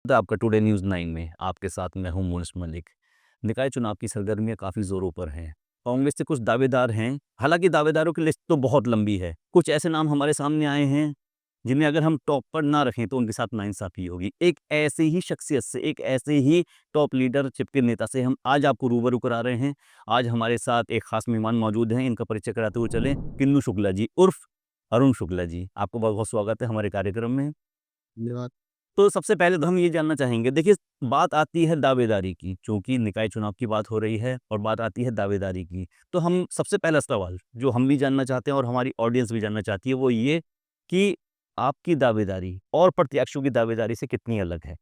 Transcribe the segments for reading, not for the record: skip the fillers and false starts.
तो आपका today news 9 में आपके साथ मैं हूं मुनिस मलिक। निकाय चुनाव की सरगर्मियां काफ़ी ज़ोरों पर हैं। कांग्रेस से कुछ दावेदार हैं, हालांकि दावेदारों की लिस्ट तो बहुत लंबी है। कुछ ऐसे नाम हमारे सामने आए हैं जिन्हें अगर हम टॉप पर ना रखें तो उनके साथ नाइंसाफ़ी होगी। एक ऐसे ही शख्सियत से, एक ऐसे ही टॉप लीडरशिप के नेता से हम आज आपको रूबरू करा रहे हैं। आज हमारे साथ एक ख़ास मेहमान मौजूद हैं, इनका परिचय कराते हुए चलें। किन्नू शुक्ला जी उर्फ़ अरुण शुक्ला जी, आपको बहुत-बहुत स्वागत है हमारे कार्यक्रम में। धन्यवाद। तो सबसे पहले तो हम ये जानना चाहेंगे, देखिए बात आती है दावेदारी की, चूँकि निकाय चुनाव की बात हो रही है और बात आती है दावेदारी की। तो हम सबसे पहला सवाल जो हम भी जानना चाहते हैं और हमारी ऑडियंस भी जानना चाहती है वो ये कि आपकी दावेदारी और प्रत्याशियों की दावेदारी से कितनी अलग है?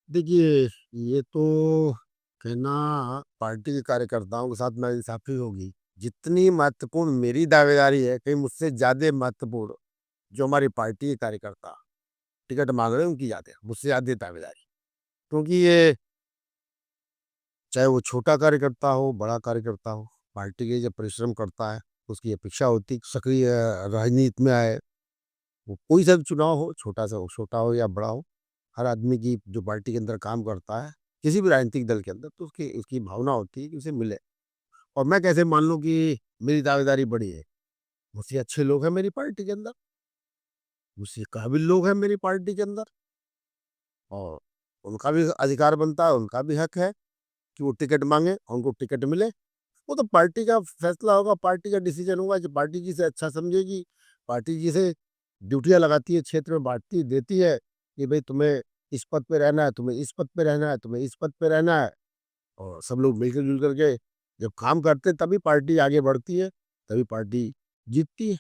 देखिए, ये तो कहना पार्टी के कार्यकर्ताओं के साथ नाइंसाफ़ी होगी। जितनी महत्वपूर्ण मेरी दावेदारी है, कहीं मुझसे ज़्यादा महत्वपूर्ण जो हमारी पार्टी के कार्यकर्ता टिकट माँग रहे हैं, उनकी ज़्यादा है, मुझसे ज़्यादा दावेदारी। क्योंकि ये चाहे वो छोटा कार्यकर्ता हो, बड़ा कार्यकर्ता हो, पार्टी के लिए जब परिश्रम करता है, तो उसकी अपेक्षा होती है कि सक्रिय राजनीति में आए। वो कोई सा भी चुनाव हो, छोटा हो या बड़ा हो, हर आदमी की जो पार्टी के अंदर काम करता है, किसी भी राजनीतिक दल के अंदर, तो उसकी उसकी भावना होती है कि उसे मिले। और मैं कैसे मान लूँ कि मेरी दावेदारी बड़ी है? मुझसे अच्छे लोग हैं मेरी पार्टी के अंदर, मुझसे काबिल लोग हैं मेरी पार्टी के अंदर, और उनका भी अधिकार बनता है, उनका भी हक है कि वो टिकट माँगे और उनको टिकट मिले। वो तो पार्टी का फैसला होगा, पार्टी का डिसीजन होगा, जो पार्टी जिसे अच्छा समझेगी, पार्टी जिसे ड्यूटियाँ लगाती है, क्षेत्र में बाँटती देती है कि भई तुम्हें इस पद पे रहना है, तुम्हें इस पद पे रहना है, तुम्हें इस पद पे रहना है, और सब लोग मिलकर जुल कर के जब काम करते हैं, तभी पार्टी आगे बढ़ती है, तभी पार्टी जीतती है।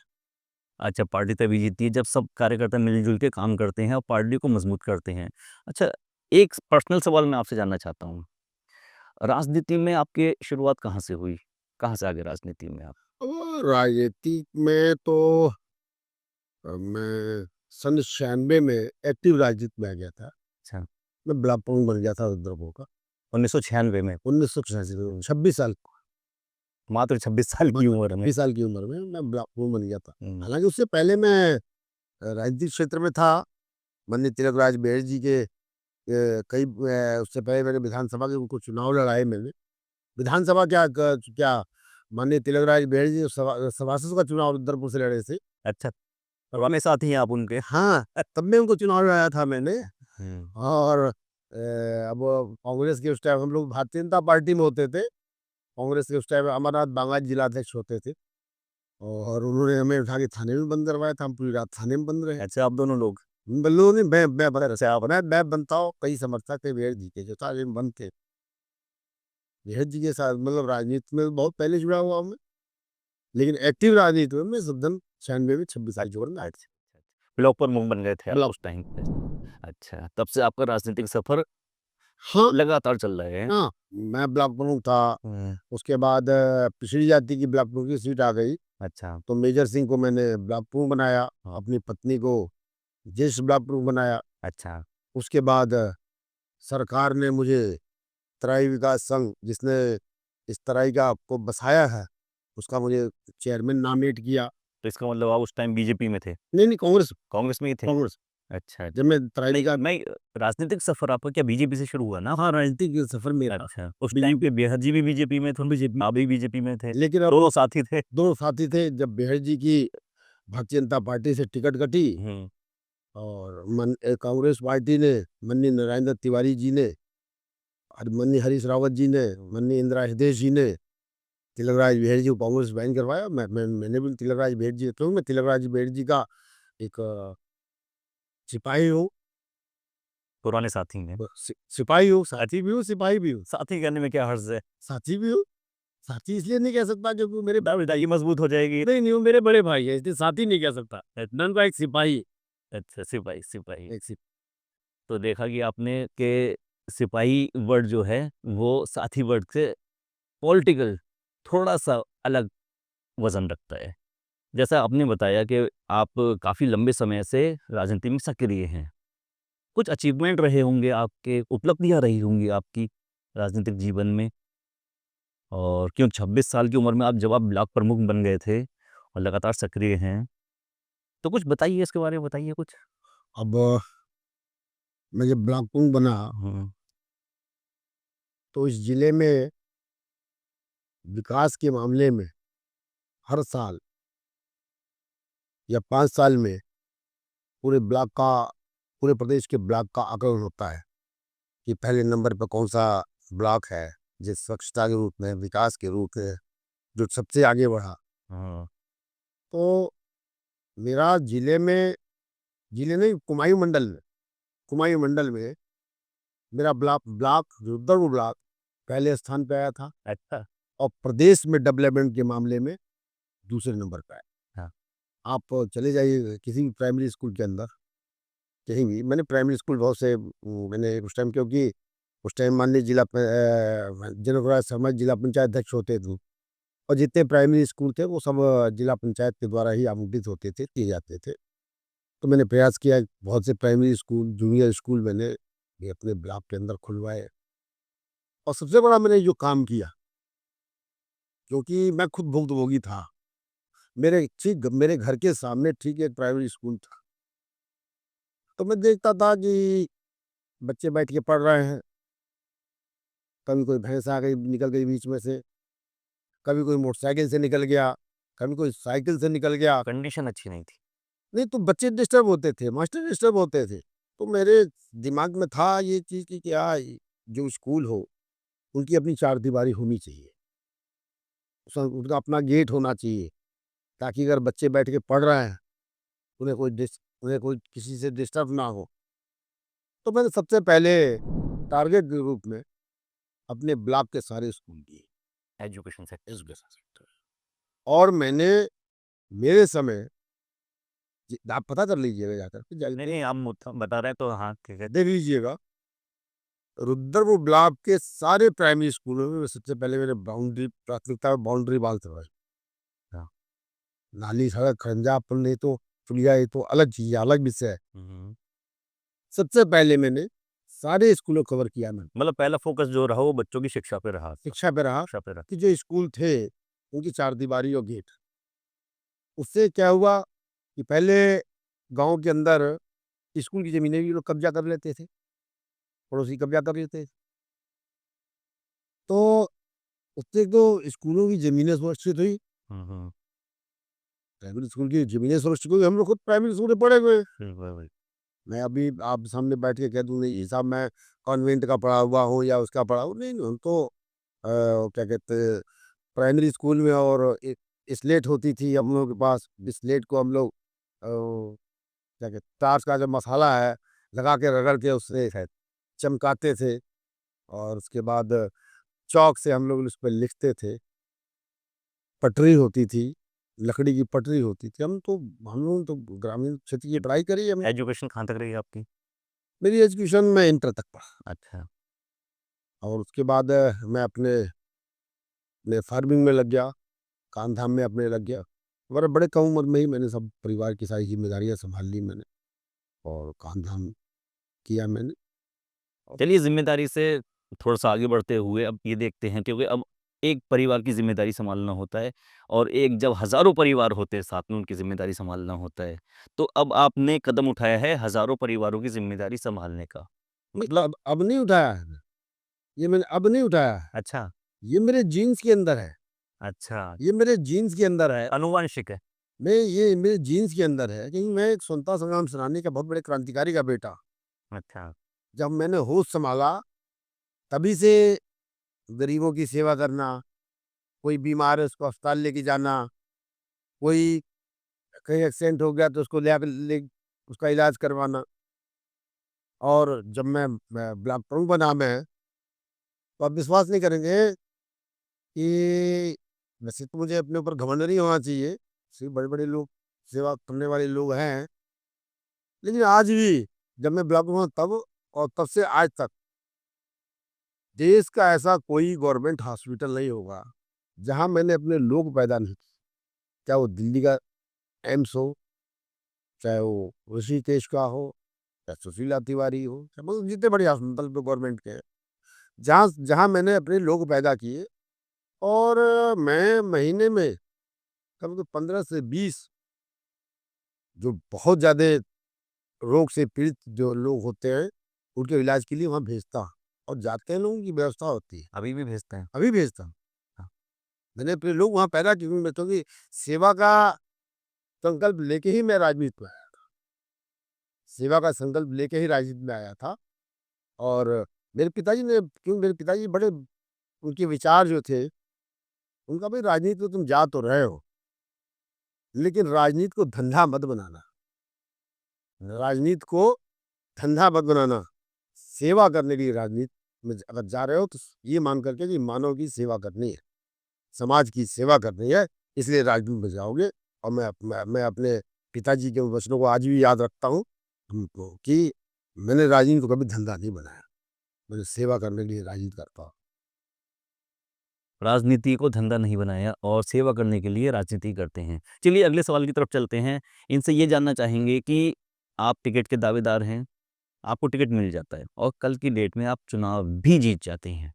अच्छा, पार्टी तभी जीतती है जब सब कार्यकर्ता मिल-जुल के काम करते हैं और पार्टी को मजबूत करते हैं। अच्छा, एक पर्सनल सवाल मैं आपसे जानना चाहता हूँ। राजनीति में आपकी शुरुआत कहाँ से हुई? कहाँ से आ गए राजनीति में आप? राजनीति में तो मैं सन 96 में एक्टिव राजनीति में आ गया था। अच्छा, मैं ब्लॉक प्रमुख बन गया था रुद्रपुर का, 1996 में, 1986 में, 26 साल मात्र 26 साल की मात्र उम्र में। 26 साल की उम्र में मैं ब्लॉक प्रमुख बन गया था। हुँ, हालाँकि उससे पहले मैं राजनीतिक क्षेत्र में था, माननीय तिलकराज बेहर जी के उससे पहले मैंने विधानसभा के उनको चुनाव लड़ाए मैंने। विधानसभा क्या माननीय तिलकराज बेहर जी सभासद का चुनाव रुद्रपुर से लड़े थे। अच्छा, पुराने साथी हैं आप उनके? हाँ, तब मैं उनको चुनाव लड़ाया था मैंने। हुँ, और अब कांग्रेस के उस टाइम हम लोग भारतीय जनता पार्टी में होते थे। कांग्रेस के उस टाइम अमरनाथ बांगा जिलाध्यक्ष होते थे, और उन्होंने हमें उठा के थाने में बंद करवाया था, हम पूरी रात थाने में बंद रहे। अच्छा आप दोनों लोग। लोगों ने मैं बता रहा अपना मैं बनता हूँ, कई समर्थक थे बेहद जी के जो सारे बंद थे। बेहद जी के साथ मतलब राजनीति में बहुत पहले जुड़ा हुआ हूँ मैं, लेकिन एक्टिव राजनीति में मैं सबदम 96 में 26 साल की उम्र में आया था। अच्छा, ब्लॉक प्रमुख बन गए थे आप ब्लॉक उस टाइम पे। अच्छा, तब से आपका राजनीतिक सफ़र हाँ, लगातार चल रहे हैं। हाँ, मैं ब्लॉक प्रमुख था। हुँ, उसके बाद पिछड़ी जाति की ब्लॉक प्रमुख की सीट आ गई, अच्छा, तो मेजर सिंह को मैंने ब्लॉक प्रमुख बनाया, हाँ, अपनी पत्नी को ज्येष्ठ ब्लॉक प्रमुख बनाया। अच्छा, उसके बाद सरकार ने मुझे तराई विकास संघ, जिसने इस तराई का को बसाया है, उसका मुझे चेयरमैन नॉमिनेट किया। तो इसका मतलब आप उस टाइम बीजेपी में थे, नहीं, नहीं, कांग्रेस कांग्रेस में ही थे? कांग्रेस अच्छा, जब अच्छा। मैं तराई नहीं, का मैं राजनीतिक सफ़र आपका क्या बीजेपी से शुरू हुआ ना? हाँ, राजनीतिक सफर मेरा अच्छा, उस टाइम बीजेपी पे बेहद जी भी बीजेपी में थे, बीजेपी, आप भी बीजेपी में थे, लेकिन अब दोनों साथी थे। दोनों साथी थे। जब बेहर जी की भारतीय जनता पार्टी से टिकट कटी, हुँ, और कांग्रेस पार्टी ने माननीय नरेंद्र तिवारी जी ने और माननीय हरीश रावत जी ने, माननीय इंदिरा हृदय जी ने तिलकराज बेहर जी को कांग्रेस ज्वाइन करवाया। मैंने भी तिलकराज बेहर जी, क्योंकि मैं तिलकराज बेहर जी का एक सिपाही हूँ, पुराने साथी हैं। सिपाही हूँ, साथी भी हूँ, सिपाही भी हूँ, साथी कहने में क्या हर्ज है? साथी भी हूँ। साथी इसलिए नहीं कह सकता क्योंकि वो मेरे दावेदारी मज़बूत हो जाएगी। नहीं, वो मेरे बड़े भाई है, इसलिए साथी नहीं कह सकता। मैं उनका एक सिपाही, अच्छा, सिपाही सिपाही। एक सिप तो देखा कि आपने कि सिपाही वर्ड जो है, वो साथी वर्ड से पॉलिटिकल थोड़ा-सा अलग वज़न रखता है। जैसा आपने बताया कि आप काफ़ी लंबे समय से राजनीति में सक्रिय हैं। कुछ अचीवमेंट रहे होंगे आपके, उपलब्धियाँ रही होंगी आपकी राजनीतिक जीवन में और क्यों 26 साल की उम्र में जब आप ब्लॉक प्रमुख बन गए थे और लगातार सक्रिय हैं, तो कुछ बताइए इसके बारे में बताइए कुछ? अब मैं जब ब्लॉक प्रमुख बना तो इस जिले में विकास के मामले में हर साल या 5 साल में पूरे ब्लॉक का पूरे प्रदेश के ब्लॉक का आकलन होता है कि पहले नंबर पर कौन सा ब्लॉक है जिस स्वच्छता के रूप में, विकास के रूप में जो सबसे आगे बढ़ा। हाँ। तो मेरा जिले नहीं, कुमायूं मंडल में मेरा ब्लॉक रुद्रपुर ब्लॉक पहले स्थान पे आया था अच्छा। और प्रदेश में डेवलपमेंट के मामले में दूसरे नंबर पे आया। हाँ। आप चले जाइए किसी भी प्राइमरी स्कूल के अंदर, कहीं भी। मैंने प्राइमरी स्कूल बहुत से मैंने उस टाइम, क्योंकि उस टाइम मान लीजिए जनकराज शर्मा जिला पंचायत अध्यक्ष होते थे और जितने प्राइमरी स्कूल थे वो सब जिला पंचायत के द्वारा ही आवंटित होते थे, किए जाते थे। तो मैंने प्रयास किया, बहुत से प्राइमरी स्कूल, जूनियर स्कूल मैंने भी अपने ब्लॉक के अंदर खुलवाए। और सबसे बड़ा मैंने जो काम किया, क्योंकि मैं खुद भुक्तभोगी था, मेरे घर के सामने ठीक एक प्राइमरी स्कूल था। तो मैं देखता था कि बच्चे बैठ के पढ़ रहे हैं, कभी कोई भैंस आ गई, निकल गई बीच में से, कभी कोई मोटरसाइकिल से निकल गया, कभी कोई साइकिल से निकल गया। कंडीशन अच्छी नहीं थी। नहीं तो बच्चे डिस्टर्ब होते थे, मास्टर डिस्टर्ब होते थे। तो मेरे दिमाग में था ये चीज़ कि क्या जो स्कूल हो उनकी अपनी चारदीवारी होनी चाहिए, उनका अपना गेट होना चाहिए, ताकि अगर बच्चे बैठ के पढ़ रहे हैं उन्हें कोई किसी से डिस्टर्ब ना हो। तो मैंने सबसे पहले टारगेट के रूप में अपने ब्लॉक के सारे स्कूल किए, एजुकेशन सेक्टर। Education sector. और मैंने मेरे समय आप पता कर लीजिएगा जाकर के, नहीं नहीं, आप बता रहे हैं तो हाँ ठीक है। देख लीजिएगा, रुद्रपुर ब्लॉक के सारे प्राइमरी स्कूलों में सबसे पहले मैंने प्राथमिकता बाउंड्री वॉल करवाई। हाँ। नाली सड़क खंजा अपन नहीं तो पुलिया, ये तो अलग चीज है, अलग विषय है। सबसे पहले मैंने सारे स्कूलों कवर किया। मैंने मतलब पहला फोकस जो रहा वो बच्चों की शिक्षा पे रहा। शिक्षा पे रहा शिक्षा पे रहा। कि जो स्कूल थे उनकी चारदीवारी और गेट। उससे क्या हुआ कि पहले गांव के अंदर स्कूल की जमीनें भी लोग कब्जा कर लेते थे, पड़ोसी कब्जा कर लेते थे। तो उससे एक तो स्कूलों की जमीनें सुरक्षित हुई, हम्म। प्राइमरी स्कूल की जमीनें सुरक्षित हुई। हम लोग खुद प्राइमरी स्कूल में पढ़े हुए हैं। बिल्कुल। मैं अभी आप सामने बैठ के कह दूं नहीं साहब मैं कॉन्वेंट का पढ़ा हुआ हूँ या उसका पढ़ा हूँ, नहीं, हम तो क्या कहते हैं, प्राइमरी स्कूल में। और एक स्लेट होती थी हम लोग के पास, स्लेट को हम लोग क्या कहते, ताश का जो मसाला है लगा के रगड़ के उससे चमकाते थे। और उसके बाद चौक से हम लोग उस पर लिखते थे। पटरी होती थी, लकड़ी की पटरी होती थी। हम लोग तो ग्रामीण क्षेत्र की पढ़ाई करी है। एजुकेशन कहाँ तक रही आपकी? मेरी एजुकेशन में इंटर तक पढ़ा अच्छा। और उसके बाद मैं फार्मिंग में लग गया, काम धाम में अपने लग गया। हमारे बड़े कम उम्र में ही मैंने सब परिवार की सारी जिम्मेदारियां संभाल ली मैंने और काम धाम किया मैंने। चलिए, जिम्मेदारी से थोड़ा सा आगे बढ़ते हुए अब ये देखते हैं, क्योंकि अब एक परिवार की जिम्मेदारी संभालना होता है और एक जब हजारों परिवार होते हैं साथ में उनकी जिम्मेदारी संभालना होता है। तो अब आपने कदम उठाया है हजारों परिवारों की जिम्मेदारी संभालने का। मतलब अब नहीं उठाया है, ये मैंने अब नहीं उठाया है, अच्छा। ये मेरे जीन्स के अंदर है। अच्छा। ये मेरे जीन्स के अंदर है। अनुवांशिक है। ये मेरे जीन्स के अंदर है, क्योंकि मैं एक स्वतंत्रता संग्राम सेनानी का बहुत बड़े क्रांतिकारी का बेटा। अच्छा। जब मैंने होश संभाला तभी से गरीबों की सेवा करना, कोई बीमार है उसको अस्पताल लेके जाना, कोई कहीं एक्सीडेंट हो गया तो उसको ले उसका इलाज करवाना। और जब मैं ब्लॉक प्रमुख बना मैं, तो आप विश्वास नहीं करेंगे कि वैसे तो मुझे अपने ऊपर घमंड नहीं होना चाहिए, सिर्फ बड़े बड़े लोग सेवा करने वाले लोग हैं, लेकिन आज भी जब मैं ब्लॉक प्रमुख तब और तब से आज तक देश का ऐसा कोई गवर्नमेंट हॉस्पिटल नहीं होगा जहां मैंने अपने लोग पैदा नहीं किए। चाहे वो दिल्ली का एम्स हो, चाहे वो ऋषिकेश का हो, चाहे सुशीला तिवारी हो, चाहे मतलब जितने बड़े हॉस्पिटल पे गवर्नमेंट के हैं, जहाँ जहाँ मैंने अपने लोग पैदा किए। और मैं महीने में कम से 15 से 20 जो बहुत ज्यादा रोग से पीड़ित जो लोग होते हैं उनके इलाज के लिए वहाँ भेजता हूँ और जाते हैं लोगों की व्यवस्था होती है, अभी भी भेजते हैं? अभी भेजता हूँ। हाँ। मैंने अपने लोग वहाँ पैदा किए, मैं तो कि सेवा का संकल्प लेके ही मैं राजनीति में आया। सेवा का संकल्प लेके ही राजनीति में आया था और मेरे पिताजी ने, क्यों मेरे पिताजी बड़े, उनके विचार जो थे, उनका भाई राजनीति में तुम जा तो रहे हो, लेकिन राजनीति को धंधा मत बनाना। राजनीति को धंधा मत बनाना। सेवा करने के लिए राजनीति में अगर जा रहे हो तो ये मान करके कि मानव की सेवा करनी है, समाज की सेवा करनी है, इसलिए राजनीति में जाओगे। और मैं अपने पिताजी के वचनों को आज भी याद रखता हूँ हमको कि मैंने राजनीति को कभी धंधा नहीं बनाया, मैंने सेवा करने के लिए राजनीति करता हूँ। राजनीति को धंधा नहीं बनाया और सेवा करने के लिए राजनीति करते हैं। चलिए अगले सवाल की तरफ चलते हैं। इनसे ये जानना चाहेंगे कि आप टिकट के दावेदार हैं, आपको टिकट मिल जाता है और कल की डेट में आप चुनाव भी जीत जाते हैं।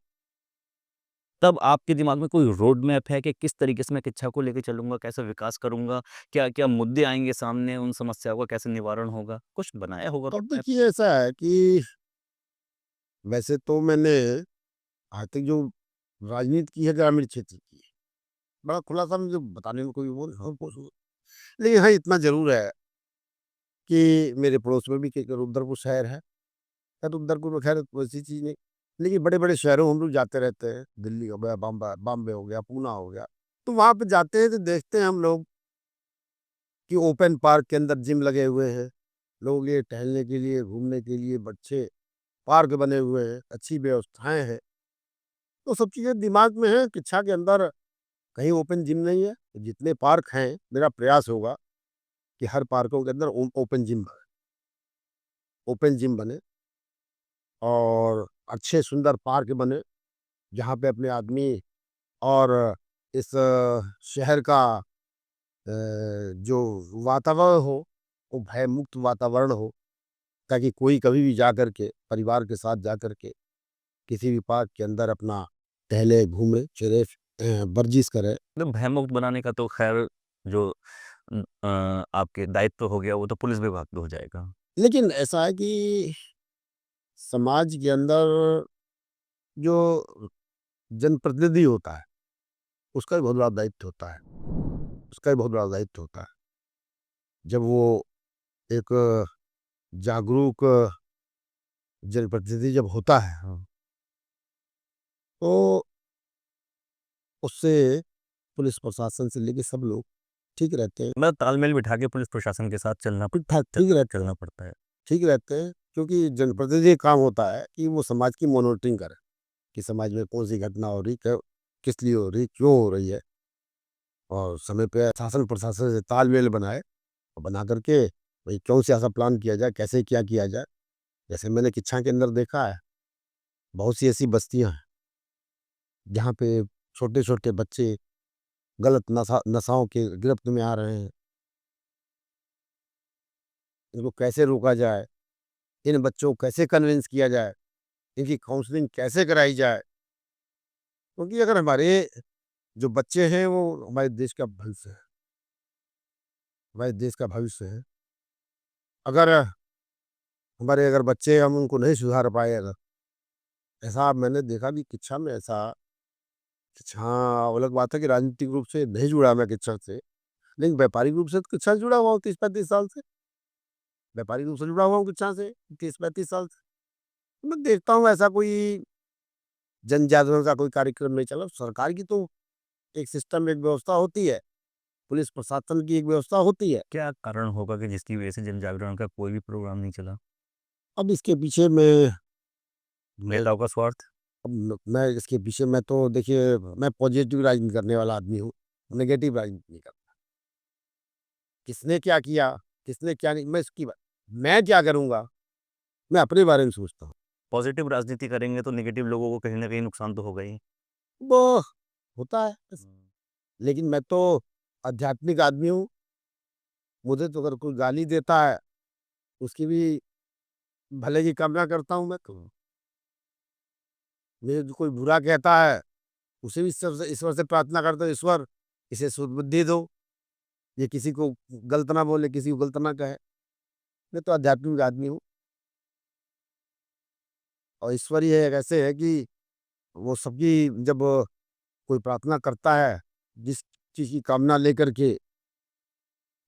तब आपके दिमाग में कोई रोड मैप है कि किस तरीके से मैं शिक्षा को लेके चलूँगा, कैसे विकास करूँगा? क्या-क्या मुद्दे आएँगे सामने, उन समस्याओं का कैसे निवारण होगा? कुछ बनाया होगा अब रोड मैप? देखिए ऐसा है कि वैसे तो मैंने आज तक जो राजनीति की है ग्रामीण क्षेत्र की, बड़ा खुलासा मुझे बताने में कोई वो नहीं, लेकिन हाँ इतना जरूर है कि मेरे पड़ोस में भी रुद्रपुर शहर है। खैर रुद्रपुर में खैर वैसी चीज नहीं, लेकिन बड़े बड़े शहरों हम लोग जाते रहते हैं, दिल्ली हो गया, बॉम्बे बॉम्बे हो गया, पूना हो गया, तो वहां पे जाते हैं तो देखते हैं हम लोग कि ओपन पार्क के अंदर जिम लगे हुए हैं, लोग ये टहलने के लिए, घूमने के लिए, बच्चे पार्क बने हुए हैं, अच्छी व्यवस्थाएं हैं। तो सब चीजें दिमाग में है। शिक्षा के अंदर कहीं ओपन जिम नहीं है, तो जितने पार्क हैं मेरा प्रयास होगा कि हर पार्कों के अंदर ओपन जिम बने और अच्छे सुंदर पार्क बने, जहाँ पे अपने आदमी और इस शहर का जो वातावरण हो, वो भय मुक्त वातावरण हो, ताकि कोई कभी भी जा करके परिवार के साथ जा करके किसी भी पार्क के अंदर अपना टहले, घूमे फिरे, वर्जिश करे। मतलब भयमुक्त बनाने का तो ख़ैर जो आपके दायित्व हो गया वो तो पुलिस विभाग पे हो जाएगा। लेकिन ऐसा है कि समाज के अंदर जो जनप्रतिनिधि होता है, उसका भी बहुत बड़ा दायित्व होता है, उसका भी बहुत बड़ा दायित्व होता है। जब वो एक जागरूक जनप्रतिनिधि जब होता है, तो उससे पुलिस प्रशासन से लेके सब लोग ठीक रहते हैं, मतलब तालमेल बिठा के पुलिस प्रशासन के साथ ठीक-ठाक चल ठीक रहते चलना पड़ता है। ठीक रहते हैं, क्योंकि जनप्रतिनिधि का काम होता है कि वो समाज की मॉनिटरिंग करे, कि समाज में कौन-सी घटना हो रही है, किस लिए हो रही है, क्यों हो रही है, और समय पे शासन प्रशासन से तालमेल बनाए और बना करके भई कौन से ऐसा प्लान किया जाए, कैसे क्या किया जाए। जैसे मैंने किच्छा के अंदर देखा है, बहुत सी ऐसी बस्तियाँ हैं, जहाँ पे छोटे-छोटे बच्चे गलत नशाओं के गिरफ्त में आ रहे हैं। इनको कैसे रोका जाए, इन बच्चों को कैसे कन्विंस किया जाए, इनकी काउंसलिंग कैसे कराई जाए? क्योंकि अगर हमारे जो बच्चे हैं वो हमारे देश का भविष्य है, हमारे देश का भविष्य है। अगर हमारे अगर बच्चे, हम उनको नहीं सुधार पाए, अगर ऐसा मैंने देखा भी शिक्षा में ऐसा, हाँ, अलग बात है कि राजनीतिक रूप से नहीं जुड़ा मैं शिक्षा से, लेकिन व्यापारिक रूप से तो शिक्षा से जुड़ा हुआ हूँ 30-35 साल से। व्यापारिक रूप से जुड़ा हुआ हूँ शिक्षा से 30-35 साल से। मैं देखता हूँ ऐसा कोई जन जागरण का कोई कार्यक्रम नहीं चला। सरकार की तो एक सिस्टम, एक व्यवस्था होती है, पुलिस प्रशासन की एक व्यवस्था होती है। क्या कारण होगा कि जिसकी वजह से जन जागरण का कोई भी प्रोग्राम नहीं चला? अब इसके पीछे मैं नेताओं का स्वार्थ? अब मैं इसके पीछे, मैं तो देखिए मैं पॉजिटिव राजनीति करने वाला आदमी हूँ, नेगेटिव राजनीति नहीं करता। किसने क्या किया, किसने क्या नहीं, मैं क्या करूँगा, मैं अपने बारे में सोचता हूँ। पॉजिटिव राजनीति करेंगे तो नेगेटिव लोगों को कहीं न कहीं नुकसान तो होगा ही। वो होता है बस, हुँ। लेकिन मैं तो आध्यात्मिक आदमी हूँ, मुझे तो अगर कोई गाली देता है, उसकी भी भले की कामना करता हूँ मैं तो। मुझे जो कोई बुरा कहता है, उसे भी ईश्वर से प्रार्थना करता हूँ, ईश्वर इसे सुबुद्धि दो, ये किसी को गलत ना बोले, किसी को गलत ना कहे। मैं तो आध्यात्मिक आदमी हूँ। और ईश्वर ही है, ऐसे है कि वो सबकी जब कोई प्रार्थना करता है, जिस चीज़ की कामना लेकर के,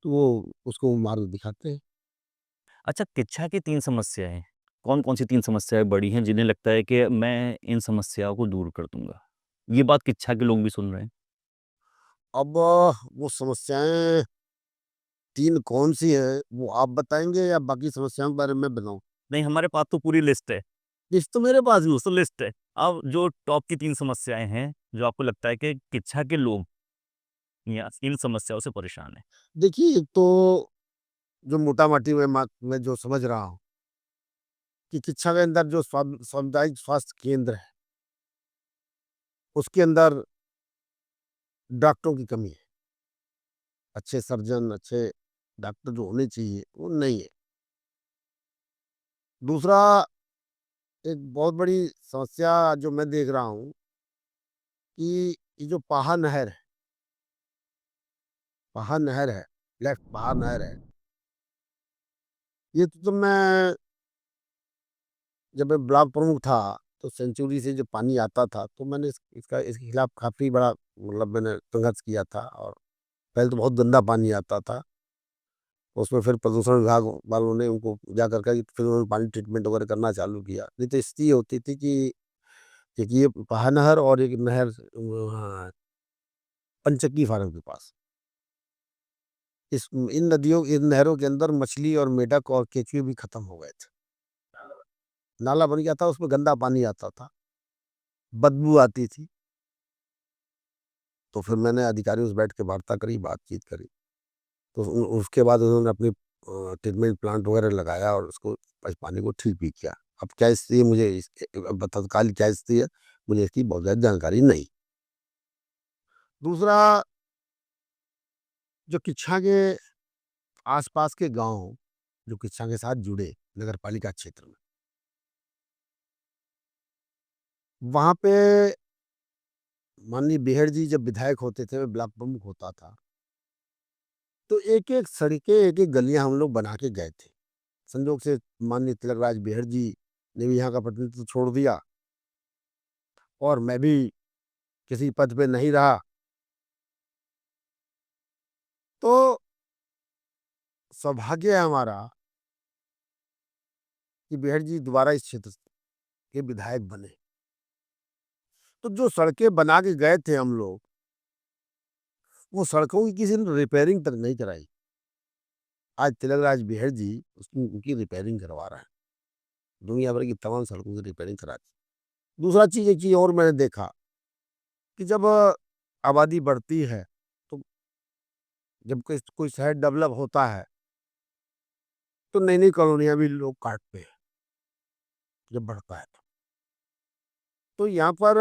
तो वो उसको मार्ग दिखाते हैं। अच्छा, किच्छा की 3 समस्याएँ, कौन-कौन सी 3 समस्याएँ बड़ी हैं जिन्हें लगता है कि मैं इन समस्याओं को दूर कर दूँगा? ये बात किच्छा के लोग भी सुन रहे हैं। अब वो समस्याएँ 3 कौन-सी हैं, वो आप बताएँगे या बाकी समस्याओं के बारे में मैं बताऊँ? नहीं, हमारे पास तो पूरी लिस्ट है। लिस्ट तो मेरे पास भी है। तो लिस्ट है। अब जो टॉप की 3 समस्याएँ हैं, जो आपको लगता है कि किच्छा के लोग या इन समस्याओं से परेशान हैं। देखिए, एक तो जो मोटा-माटी मैं जो समझ रहा हूँ कि शिक्षा के अंदर जो सामुदायिक स्वास्थ्य केंद्र है, उसके अंदर डॉक्टरों की कमी है। अच्छे सर्जन, अच्छे डॉक्टर जो होने चाहिए, वो नहीं है। दूसरा, एक बहुत बड़ी समस्या जो मैं देख रहा हूँ कि ये जो पाहा नहर है, पाहा नहर है, लेफ्ट पाहा नहर है, ये तो मैं जब मैं ब्लॉक प्रमुख था, तो सेंचुरी से जो पानी आता था, तो मैंने इसके खिलाफ काफ़ी बड़ा मतलब मैंने संघर्ष किया था। और पहले तो बहुत गंदा पानी आता था, उसमें फिर प्रदूषण विभाग वालों ने उनको जा कर के फिर उन्होंने पानी ट्रीटमेंट वगैरह करना चालू किया। नहीं तो स्थिति ये होती थी कि एक ये पहा नहर और एक नहर वहाँ पंचक्की फार्म के पास। इन नहरों के अंदर मछली और मेढक और केंचुए भी खत्म हो गए थे। नाला बन गया था, उसमें गंदा पानी आता था, बदबू आती थी। तो फिर मैंने अधिकारियों से बैठ के वार्ता करी, बातचीत करी। तो उसके बाद उन्होंने अपनी ट्रीटमेंट प्लांट वगैरह लगाया और उसको इस पानी को ठीक भी किया। अब क्या स्थिति है मुझे अब तत्काल क्या स्थिति है, मुझे इसकी बहुत ज़्यादा जानकारी नहीं। दूसरा, जो किच्छा के आस-पास के गाँव, जो किच्छा के साथ जुड़े नगर पालिका क्षेत्र में, वहाँ पे माननीय बेहड़ जी जब विधायक होते थे, मैं ब्लॉक प्रमुख होता था, तो एक-एक सड़कें, एक-एक गलियाँ हम लोग बना के गए थे। संजोग से माननीय तिलकराज बेहड़ जी ने भी यहाँ का प्रतिनिधित्व छोड़ दिया और मैं भी किसी पद पे नहीं रहा। तो सौभाग्य है हमारा कि बेहड़ जी दोबारा इस क्षेत्र के विधायक बने। तो जो सड़कें बना के गए थे हम लोग, वो सड़कों की किसी ने रिपेयरिंग तक नहीं कराई। आज तिलकराज बेहड़ जी उनकी रिपेयरिंग करवा रहे हैं। दुनिया भर की तमाम सड़कों की रिपेयरिंग करा दी। दूसरा चीज़, एक चीज़ और मैंने देखा कि जब आबादी बढ़ती है, तो जब कोई कोई शहर डेवलप होता है, तो नई-नई कॉलोनियाँ भी लोग काटते हैं, जब बढ़ता है तो। तो यहाँ पर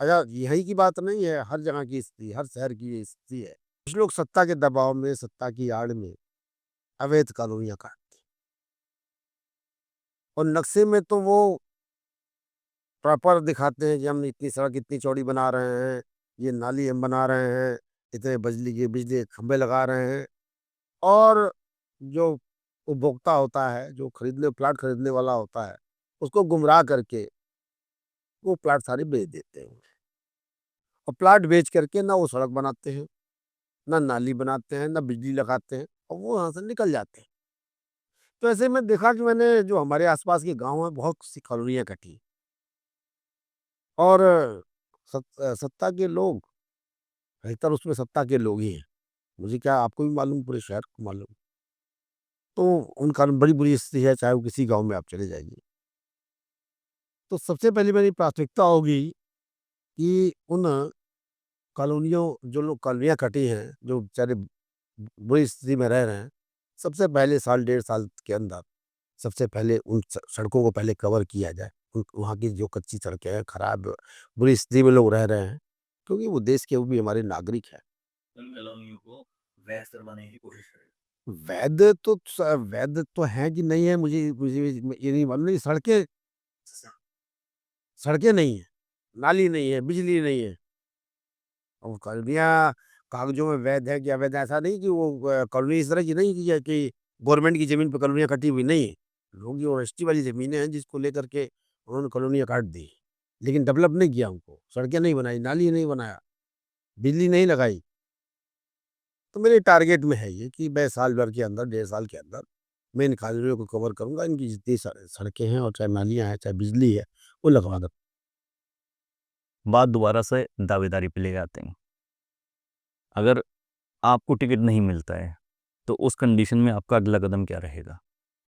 यहीं की बात नहीं है, हर जगह की स्थिति, हर शहर की ये स्थिति है। कुछ लोग सत्ता के दबाव में, सत्ता की आड़ में अवैध कॉलोनियाँ काटते हैं और नक्शे में तो वो प्रॉपर दिखाते हैं कि हम इतनी सड़क इतनी चौड़ी बना रहे हैं, ये नाली हम बना रहे हैं, इतने बिजली के खंभे लगा रहे हैं। और जो उपभोक्ता होता है, जो प्लाट खरीदने वाला होता है, उसको गुमराह करके वो प्लाट सारे बेच देते हैं। और प्लाट बेच करके ना वो सड़क बनाते हैं, ना नाली बनाते हैं, ना बिजली लगाते हैं और वो वहाँ से निकल जाते हैं। तो ऐसे में देखा कि मैंने जो हमारे आस-पास के गाँव हैं, बहुत सी कॉलोनियाँ कटी और सत्ता के लोग, अधिकतर उसमें सत्ता के लोग ही हैं। मुझे क्या, आपको भी मालूम, पूरे शहर को मालूम। तो उनका बड़ी बुरी स्थिति है, चाहे वो किसी गाँव में आप चले जाइए। तो सबसे पहली मेरी प्राथमिकता होगी कि उन जो लोग कॉलोनियाँ कटी हैं, जो बेचारे बुरी स्थिति में रह रहे हैं, सबसे पहले साल, डेढ़ साल के अंदर सबसे पहले उन सड़कों को पहले कवर किया जाए। वहाँ की जो कच्ची सड़कें हैं, खराब बुरी स्थिति में लोग रह रहे हैं, क्योंकि वो देश के, वो भी हमारे नागरिक हैं। उन कॉलोनियों को वैध करवाने की कोशिश करें। वैध तो है कि नहीं है, मुझे मुझे ये नहीं मालूम। नहीं, सड़कें सड़कें नहीं है, नाली नहीं है, बिजली नहीं है। और कॉलोनियाँ कागज़ों में वैध है कि अवैध है, ऐसा नहीं कि वो कॉलोनी इस तरह की नहीं की है कि गवर्नमेंट की ज़मीन पे कॉलोनियाँ कटी हुई नहीं है। लोगों की वो रजिस्ट्री वाली ज़मीनें हैं, जिसको लेकर के उन्होंने कॉलोनियाँ काट दी, लेकिन डेवलप नहीं किया उनको, सड़कें नहीं बनाई, नाली नहीं बनाया, बिजली नहीं लगाई। तो मेरे टारगेट में है ये कि मैं साल भर के अंदर, 1.5 साल के अंदर मैं इन कॉलोनियों को कवर करूँगा, इनकी जितनी सड़कें हैं और चाहे नालियाँ हैं, चाहे बिजली है, वो लगवा दूँ। बात दोबारा से दावेदारी पे ले आते हैं। अगर आपको टिकट नहीं मिलता है, तो उस कंडीशन में आपका अगला कदम क्या रहेगा?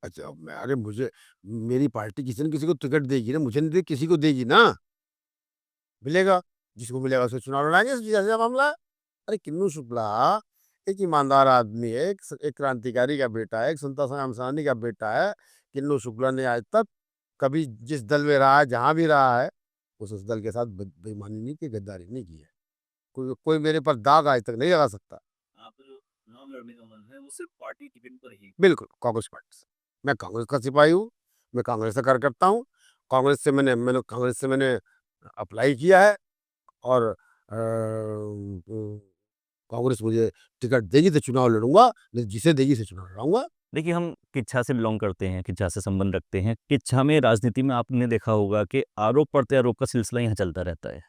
अच्छा, अब मैं अरे मुझे मेरी पार्टी किसी न किसी को टिकट देगी ना, मुझे नहीं देगी, किसी को देगी ना, मिलेगा, जिसको मिलेगा उसे चुनाव लड़ाएँगे, सीधा-सीधा मामला है। अरे किन्नू शुक्ला एक ईमानदार आदमी है, एक क्रांतिकारी का बेटा है, एक संता सामसानी का बेटा है। किन्नू शुक्ला ने आज तक कभी जिस दल में रहा है, जहाँ भी रहा है, उस दल के साथ बेईमानी नहीं की, गद्दारी नहीं की है। कोई कोई मेरे पर दाग आज तक नहीं लगा सकता। आप जो चुनाव लड़ने का मन है, वो सिर्फ पार्टी टिकट पर ही। बिल्कुल, कांग्रेस पार्टी से। मैं कांग्रेस का सिपाही हूँ, मैं कांग्रेस का कार्यकर्ता हूँ। कांग्रेस से मैंने अप्लाई किया है और कांग्रेस मुझे टिकट देगी तो चुनाव लड़ूँगा, नहीं जिसे देगी उसे चुनाव लड़ाऊँगा। देखिए, हम किच्छा से बिलॉन्ग करते हैं, किच्छा से संबंध रखते हैं। किच्छा में राजनीति में आपने देखा होगा कि आरोप-प्रत्यारोप का सिलसिला यहाँ चलता रहता है।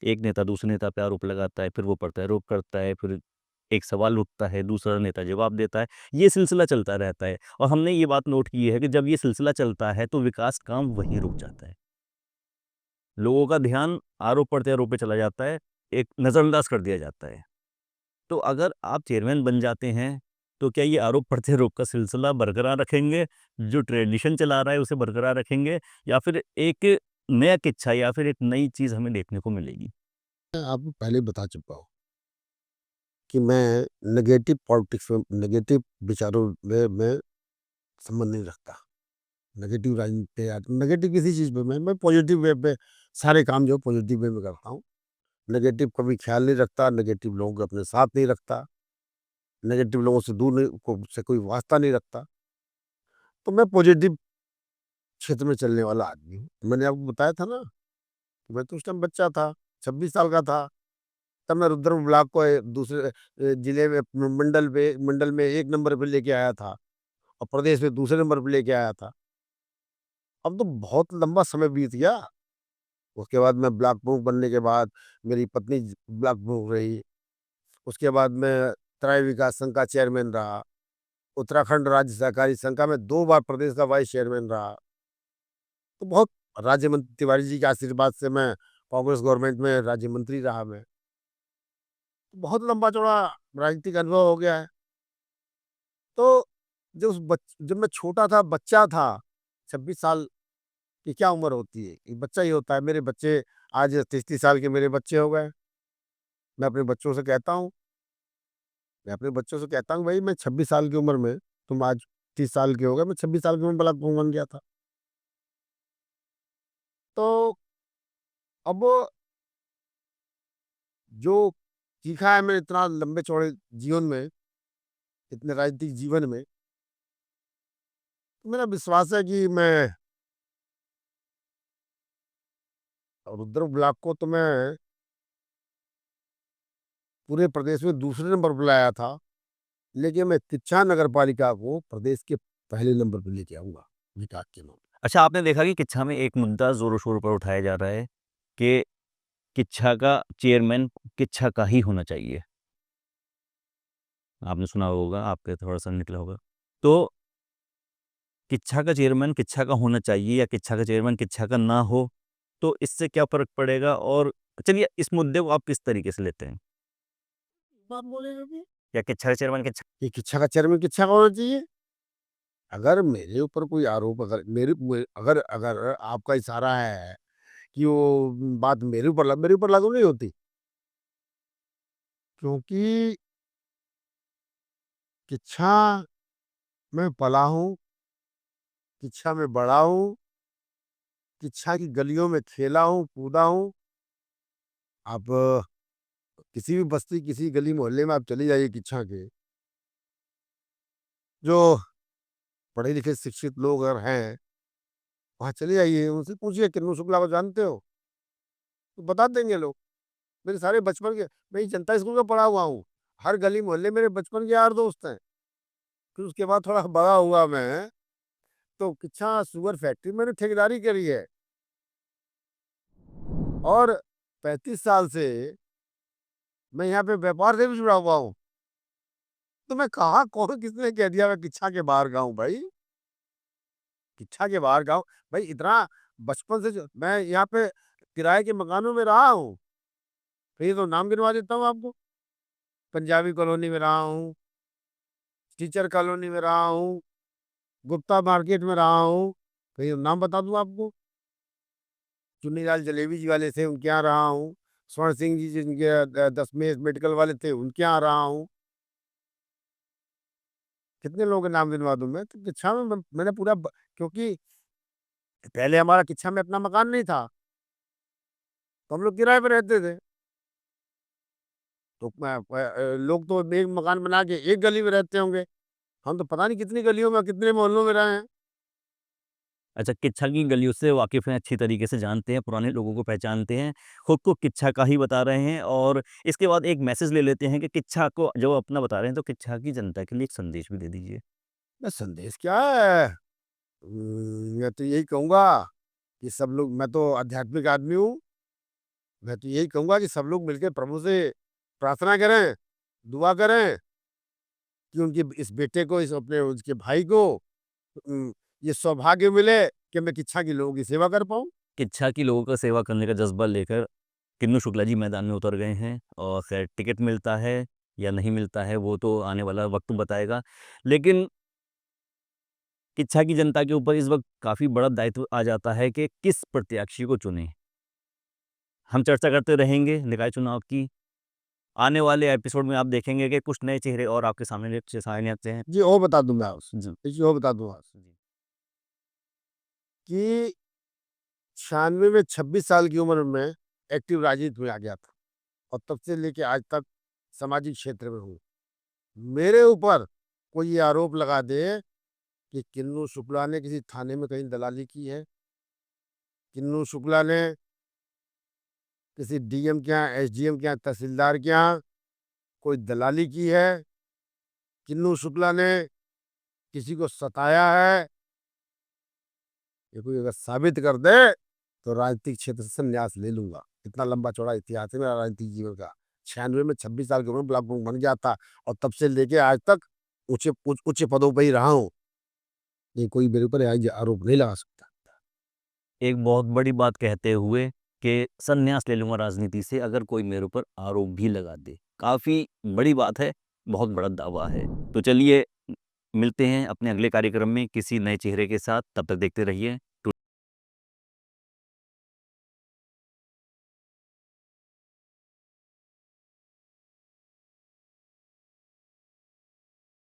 एक नेता दूसरे नेता पे आरोप लगाता है, फिर वो प्रत्यारोप करता है, फिर एक सवाल उठता है, दूसरा नेता जवाब देता है। ये सिलसिला चलता रहता है और हमने ये बात नोट की है कि जब ये सिलसिला चलता है, तो विकास काम वहीं रुक जाता है। लोगों का ध्यान आरोप-प्रत्यारोप पे चला जाता है, एक नज़रअंदाज कर दिया जाता है। तो अगर आप चेयरमैन बन जाते हैं, तो क्या ये आरोप-प्रत्यारोप का सिलसिला बरकरार रखेंगे, जो ट्रेडिशन चला रहा है उसे बरकरार रखेंगे या फिर एक नया किच्छा या फिर एक नई चीज़ हमें देखने को मिलेगी? मैं आपको पहले ही बता चुका हूँ कि मैं नेगेटिव पॉलिटिक्स में, नेगेटिव विचारों में मैं संबंध नहीं रखता। नेगेटिव राजनीति पे नेगेटिव किसी चीज़ पे मैं पॉजिटिव वे पे सारे काम जो पॉजिटिव वे में करता हूँ। नेगेटिव कभी ख्याल नहीं रखता, नेगेटिव लोगों को अपने साथ नहीं रखता, नेगेटिव लोगों से दूर नहीं को से कोई वास्ता नहीं रखता। तो मैं पॉजिटिव क्षेत्र में चलने वाला आदमी हूँ। मैंने आपको बताया था ना, मैं तो उस टाइम बच्चा था, 26 साल का था। तब मैं रुद्रपुर ब्लॉक को दूसरे जिले में मंडल में 1 नंबर पे लेके आया था और प्रदेश में दूसरे नंबर पे लेके आया था। अब तो बहुत लंबा समय बीत गया। उसके बाद मैं ब्लॉक प्रमुख बनने के बाद मेरी पत्नी ब्लॉक प्रमुख रही। उसके बाद मैं त्राय विकास संघ का चेयरमैन रहा। उत्तराखंड राज्य सहकारी संघ का मैं 2 बार प्रदेश का वाइस चेयरमैन रहा। तो बहुत राज्य मंत्री तिवारी जी के आशीर्वाद से मैं कांग्रेस गवर्नमेंट में राज्य मंत्री रहा मैं। बहुत लंबा-चौड़ा राजनीतिक अनुभव हो गया है। तो जब मैं छोटा था, बच्चा था, 26 साल की क्या उम्र होती है? एक बच्चा ही होता है। मेरे बच्चे आज 33 साल के मेरे बच्चे हो गए। मैं अपने बच्चों से कहता हूँ मैं अपने बच्चों से कहता हूँ, भई मैं 26 साल की उम्र में, तुम आज 30 साल के हो गए, मैं 26 साल की उम्र में ब्लॉक प्रमुख बन गया था। तो अब जो सीखा है मैंने इतना लंबे चौड़े जीवन में, इतने राजनीतिक जीवन में, तो मेरा विश्वास है कि मैं रुद्र ब्लॉक को तो मैं पूरे प्रदेश में दूसरे नंबर पर लाया था, लेकिन मैं किच्छा नगर पालिका को प्रदेश के पहले नंबर पे लेके आऊँगा, विकास के मामले में। अच्छा, आपने देखा कि किच्छा में एक मुद्दा ज़ोरों-शोरों पर उठाया जा रहा है कि किच्छा का चेयरमैन किच्छा का ही होना चाहिए। आपने सुना होगा, आपके थोड़ा-सा निकला होगा। तो किच्छा का चेयरमैन किच्छा का होना चाहिए या किच्छा का चेयरमैन किच्छा का ना हो, तो इससे क्या फ़र्क पड़ेगा? और चलिए इस मुद्दे को आप किस तरीके से लेते हैं? बात बोले अभी या किच्छा का चेयरमैन किच्छा कि किच्छा का चेयरमैन किच्छा का होना चाहिए। अगर मेरे ऊपर कोई आरोप अगर मेरे मे अगर अगर आपका इशारा है कि वो बात मेरे ऊपर लागू नहीं होती, क्योंकि किच्छा में पला हूँ, किच्छा में बड़ा हूँ, किच्छा की गलियों में खेला हूँ, कूदा हूँ। आप किसी भी बस्ती, किसी गली मोहल्ले में आप चले जाइए किच्छा के, जो पढ़े-लिखे शिक्षित लोग अगर हैं, वहाँ चले जाइए, उनसे पूछिए किन्नू शुक्ला को जानते हो? तो बता देंगे लोग। मेरे सारे बचपन के मैं जनता स्कूल में पढ़ा हुआ हूँ। हर गली मोहल्ले मेरे बचपन के यार दोस्त हैं। फिर उसके बाद थोड़ा बड़ा हुआ मैं, तो किच्छा शुगर फैक्ट्री मैंने ठेकेदारी करी है और 35 साल से मैं यहाँ पे व्यापार से भी जुड़ा हुआ हूँ। तो मैं कहा कौन किसने कह दिया मैं किच्छा के बाहर का हूँ भाई? किच्छा के बाहर का हूँ। भाई इतना बचपन से जो मैं यहाँ पे किराए के मकानों में रहा हूँ। ये तो नाम गिनवा देता हूँ आपको। पंजाबी कॉलोनी में रहा हूँ, टीचर कॉलोनी में रहा हूँ, गुप्ता मार्केट में रहा हूँ। कहीं नाम बता दूँ आपको? चुन्नीलाल जलेबी जी वाले थे उनके यहाँ रहा हूँ। स्वर्ण सिंह जी जिनके दसमें मेडिकल वाले थे उनके यहाँ रहा हूँ। कितने लोगों के नाम गिनवा दूं मैं? तो किच्छा में मैंने पूरा क्योंकि पहले हमारा किच्छा में अपना मकान नहीं था, तो हम लोग किराए पे रहते थे। तो लोग तो एक मकान बना के एक गली में रहते होंगे, हम तो पता नहीं कितनी गलियों में कितने मोहल्लों में रहे हैं। अच्छा, किच्छा की गलियों से वाकिफ़ हैं, अच्छी तरीके से जानते हैं, पुराने लोगों को पहचानते हैं, खुद को किच्छा का ही बता रहे हैं और इसके बाद एक मैसेज ले लेते हैं कि किच्छा को जब अपना बता रहे हैं, तो किच्छा की जनता के लिए एक संदेश भी दे दीजिए। संदेश क्या है? मैं तो यही कहूंगा कि सब लोग, मैं तो आध्यात्मिक आदमी हूँ, मैं तो यही कहूंगा कि सब लोग मिलकर प्रभु से प्रार्थना करें, दुआ करें कि उनके इस बेटे को, इस अपने उसके भाई को ये सौभाग्य मिले कि मैं किच्छा के लोगों की सेवा कर पाऊँ। किच्छा की लोगों का सेवा करने का जज़्बा लेकर किन्नू शुक्ला जी मैदान में उतर गए हैं और खैर टिकट मिलता है या नहीं मिलता है, वो तो आने वाला वक्त बताएगा। लेकिन किच्छा की जनता के ऊपर इस वक़्त काफ़ी बड़ा दायित्व आ जाता है कि किस प्रत्याशी को चुनें। हम चर्चा करते रहेंगे निकाय चुनाव की। आने वाले एपिसोड में आप देखेंगे कि कुछ नए चेहरे और आपके सामने आते हैं। जी, और बता दूँ मैं आपसे, जी। एक चीज़ और बता दूँ आपसे जी। कि 96 में 26 साल की उम्र में एक्टिव राजनीति में आ गया था और तब से लेके आज तक सामाजिक क्षेत्र में हूँ। मेरे ऊपर कोई ये आरोप लगा दे कि किन्नू शुक्ला ने किसी थाने में कहीं दलाली की है, किन्नू शुक्ला ने किसी डीएम के यहाँ, एसडीएम के यहाँ, तहसीलदार के यहाँ कोई दलाली की है, किन्नू शुक्ला ने किसी को सताया है, ये कोई अगर साबित कर दे तो राजनीतिक क्षेत्र से संन्यास ले लूंगा। इतना लंबा चौड़ा इतिहास है मेरा राजनीतिक जीवन का। 96 में 26 साल की उम्र में ब्लॉक प्रमुख बन गया था और तब से लेके आज तक ऊंचे पदों पर ही रहा हूँ। ये कोई मेरे ऊपर आज आरोप नहीं लगा सकता। एक बहुत बड़ी बात कहते हुए कि संन्यास ले लूँगा राजनीति से अगर कोई मेरे ऊपर आरोप भी लगा दे। काफ़ी बड़ी बात है, बहुत बड़ा दावा है। तो चलिए मिलते हैं अपने अगले कार्यक्रम में किसी नए चेहरे के साथ, तब तक देखते रहिए